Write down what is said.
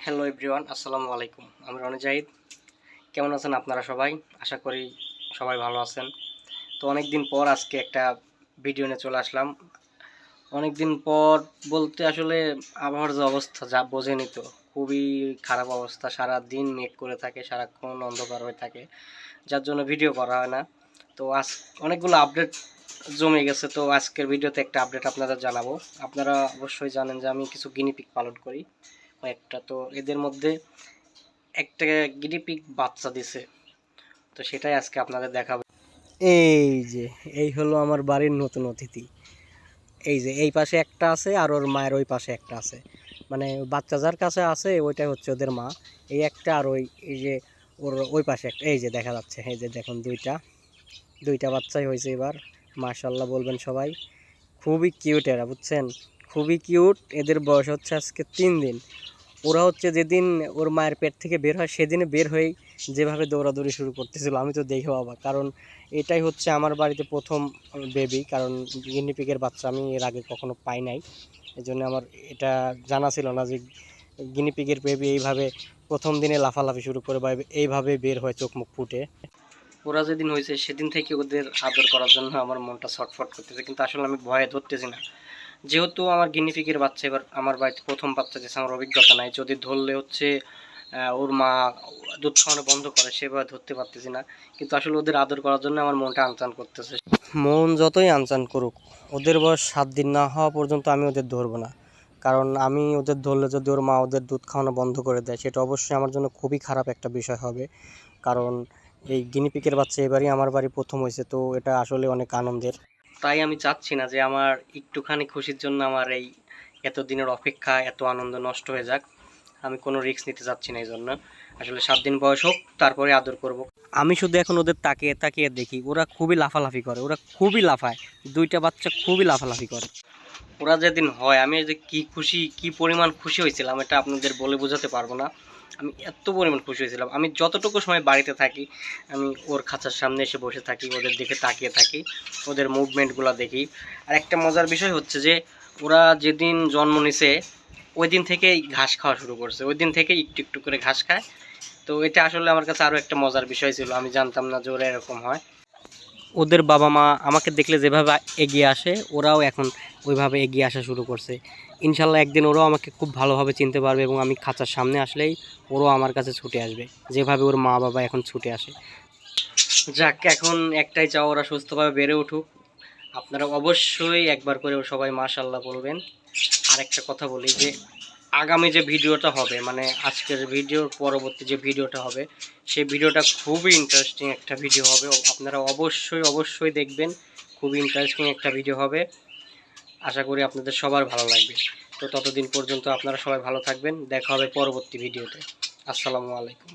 Hello everyone, আসসালামু আলাইকুম। আমি রনি জাহিদ। কেমন আছেন আপনারা সবাই? আশা করি সবাই ভালো আছেন। তো অনেক দিন পর আজকে একটা ভিডিও নিয়ে চলে আসলাম। অনেক দিন পর বলতে আসলে আবহাওয়ার যে অবস্থা যা বোঝেনি তো, খুবই খারাপ অবস্থা। সারা দিন মেঘ করে থাকে, সারাক্ষণ অন্ধকার হয়ে থাকে, যার জন্য ভিডিও করা হয় না। তো আজ অনেকগুলো আপডেট জমে গেছে, তো আজকের ভিডিওতে একটা আপডেট আপনাদের জানাবো। আপনারা অবশ্যই জানেন যে আমি কিছু গিনিপিগ পালন করি কয়েকটা, তো এদের মধ্যে একটা গিনিপিগ বাচ্চা দিছে, তো সেটাই আজকে আপনাদের দেখাবো। এই যে এই হলো আমার বাড়ির নতুন অতিথি। এই যে এই পাশে একটা আছে আর ওর মায়ের ওই পাশে একটা আছে, মানে বাচ্চা যার কাছে আছে ওইটাই হচ্ছে ওদের মা। এই একটা আর ওই এই যে ওর ওই পাশে একটা, এই যে দেখা যাচ্ছে, এই যে দেখুন দুইটা বাচ্চাই হয়েছে এবার। মাশাআল্লাহ বলবেন সবাই। খুবই কিউট এরা, বুঝছেন, খুবই কিউট। এদের বয়স হচ্ছে আজকে 3 দিন। ওরা হচ্ছে যেদিন ওর মায়ের পেট থেকে বের হয় সেদিনে বের হয়েই যেভাবে দৌড়াদৌড়ি শুরু করতেছিল, আমি তো দেখে অবাক। কারণ এটাই হচ্ছে আমার বাড়িতে প্রথম বেবি, কারণ গিনিপিগের বাচ্চা আমি এর আগে কখনো পাই নাই। এই জন্য আমার এটা জানা ছিল না যে গিনিপিগের বেবি এইভাবে প্রথম দিনে লাফালাফি শুরু করে বা এইভাবে বের হয় চোখ মুখ ফুটে। ওরা যেদিন হয়েছে সেদিন থেকে ওদের আদর করার জন্য আমার মনটা ছটফট করতেছে, কিন্তু আসলে আমি ভয়ে ধরতেছি না। যেহেতু আমার গিনিপিগের বাচ্চা এবার আমার বাড়িতে প্রথম বাচ্চা দিয়েছে, আমার অভিজ্ঞতা নাই। যদি ধরলে হচ্ছে ওর মা দুধ খাওয়ানো বন্ধ করে, সেভাবে ধরতে পারতেছি না। কিন্তু আসলে ওদের আদর করার জন্য আমার মনটা আনচান করতেছে। মন যতই আনচান করুক, ওদের বয়স 7 দিন না হওয়া পর্যন্ত আমি ওদের ধরবো না। কারণ আমি ওদের ধরলে যদি ওর মা ওদের দুধ খাওয়ানো বন্ধ করে দেয়, সেটা অবশ্যই আমার জন্য খুবই খারাপ একটা বিষয় হবে। কারণ এই গিনিপিগের বাচ্চা এবারই আমার বাড়ি প্রথম হয়েছে, তো এটা আসলে অনেক আনন্দের। তাই আমি চাচ্ছি না যে আমার একটুখানি খুশির জন্য আমার এই এতদিনের অপেক্ষা, এত আনন্দ নষ্ট হয়ে যাক। আমি কোনো রিস্ক নিতে চাচ্ছি না, এই জন্য আসলে 7 দিন বয়স হোক, তারপরে আদর করব। আমি শুধু এখন ওদের তাকিয়ে তাকিয়ে দেখি, ওরা খুবই লাফালাফি করে, ওরা খুবই লাফায়। দুইটা বাচ্চা খুবই লাফালাফি করে। ওরা যেদিন হয় আমি যে কি খুশি, কি পরিমাণ খুশি হয়েছিলাম, এটা আপনাদের বলে বোঝাতে পারবো না। আমি এত পরিমাণ খুশি হয়েছিলাম। আমি যতটুকু সময় বাড়িতে থাকি আমি ওর খাঁচার সামনে এসে বসে থাকি, ওদের দিকে তাকিয়ে থাকি, ওদের মুভমেন্টগুলো দেখি। আর একটা মজার বিষয় হচ্ছে যে ওরা যেদিন জন্ম নিছে ওই দিন থেকেই ঘাস খাওয়া শুরু করছে, ওই দিন থেকেই একটু একটু করে ঘাস খায়। তো এটা আসলে আমার কাছে আরও একটা মজার বিষয় ছিল, আমি জানতাম না যে ওরা এরকম হয়। ওদের বাবা মা আমাকে দেখলে যেভাবে এগিয়ে আসে, ওরাও এখন ওইভাবে এগিয়ে আসা শুরু করছে। ইনশাল্লাহ একদিন ওরাও আমাকে খুব ভালোভাবে চিনতে পারবে এবং আমি খাঁচার সামনে আসলেই ওরাও আমার কাছে ছুটে আসবে, যেভাবে ওর মা বাবা এখন ছুটে আসে। যাক, এখন একটাই চাও, ওরা সুস্থভাবে বেড়ে উঠুক। আপনারা অবশ্যই একবার করে সবাই মাশাআল্লাহ বলবেন। আর একটা কথা বলি যে আগামী যে ভিডিওটা হবে, মানে আজকের ভিডিওর পরবর্তী যে ভিডিওটা হবে, সেই ভিডিওটা খুবই ইন্টারেস্টিং একটা ভিডিও হবে। আপনারা অবশ্যই অবশ্যই দেখবেন, খুবই ইন্টারেস্টিং একটা ভিডিও হবে। আশা করি আপনাদের সবার ভালো লাগবে। তো ততদিন পর্যন্ত আপনারা সবাই ভালো থাকবেন, দেখা হবে পরবর্তী ভিডিওতে। আসসালামু আলাইকুম।